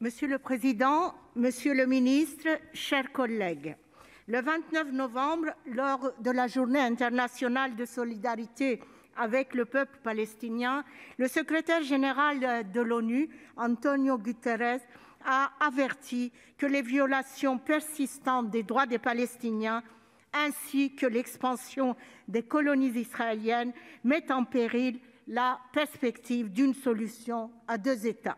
Monsieur le président, monsieur le ministre, chers collègues, le 29 novembre, lors de la Journée internationale de solidarité avec le peuple palestinien, le secrétaire général de l'ONU, Antonio Guterres, a averti que les violations persistantes des droits des Palestiniens ainsi que l'expansion des colonies israéliennes mettent en péril la perspective d'une solution à deux États.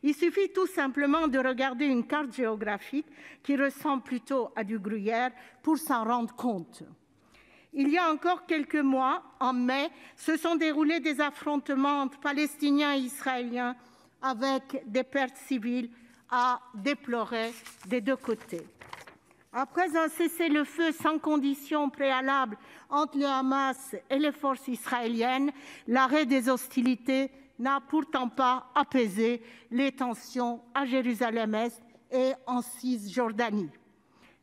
Il suffit tout simplement de regarder une carte géographique qui ressemble plutôt à du gruyère pour s'en rendre compte. Il y a encore quelques mois, en mai, se sont déroulés des affrontements entre Palestiniens et Israéliens avec des pertes civiles à déplorer des deux côtés. Après un cessez-le-feu sans condition préalable entre le Hamas et les forces israéliennes, l'arrêt des hostilités n'a pourtant pas apaisé les tensions à Jérusalem-Est et en Cisjordanie.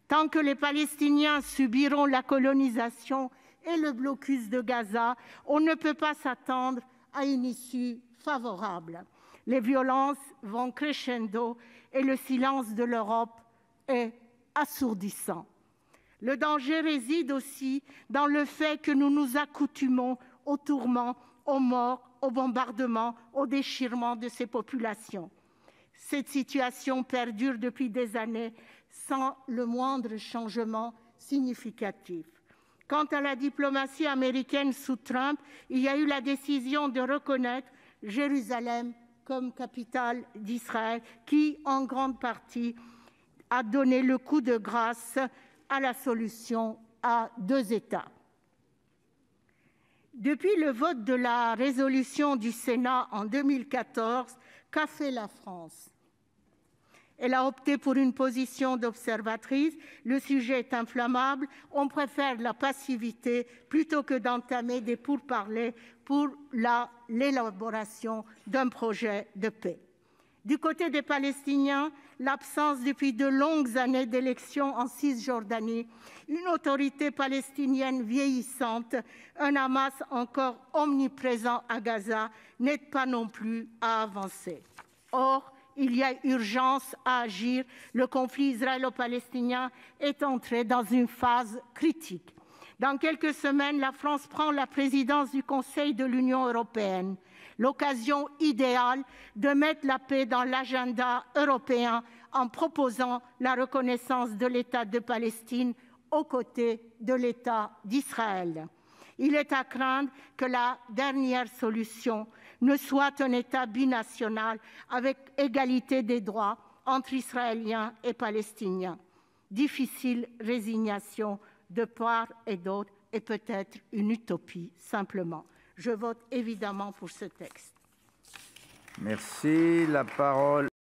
Tant que les Palestiniens subiront la colonisation et le blocus de Gaza, on ne peut pas s'attendre à une issue favorable. Les violences vont crescendo et le silence de l'Europe est assourdissant. Le danger réside aussi dans le fait que nous nous accoutumons aux tourments, aux morts, aux bombardements, au déchirement de ces populations. Cette situation perdure depuis des années sans le moindre changement significatif. Quant à la diplomatie américaine sous Trump, il y a eu la décision de reconnaître Jérusalem comme capitale d'Israël, qui, en grande partie, a donné le coup de grâce à la solution à deux États. Depuis le vote de la résolution du Sénat en 2014, qu'a fait la France ? Elle a opté pour une position d'observatrice. Le sujet est inflammable. On préfère la passivité plutôt que d'entamer des pourparlers pour l'élaboration d'un projet de paix. Du côté des Palestiniens, l'absence depuis de longues années d'élections en Cisjordanie, une autorité palestinienne vieillissante, un Hamas encore omniprésent à Gaza n'aident pas non plus à avancer. Or, il y a urgence à agir. Le conflit israélo-palestinien est entré dans une phase critique. Dans quelques semaines, la France prend la présidence du Conseil de l'Union européenne. L'occasion idéale de mettre la paix dans l'agenda européen en proposant la reconnaissance de l'État de Palestine aux côtés de l'État d'Israël. Il est à craindre que la dernière solution ne soit un État binational avec égalité des droits entre Israéliens et Palestiniens. Difficile résignation de part et d'autre et peut-être une utopie simplement. Je vote évidemment pour ce texte. Merci. La parole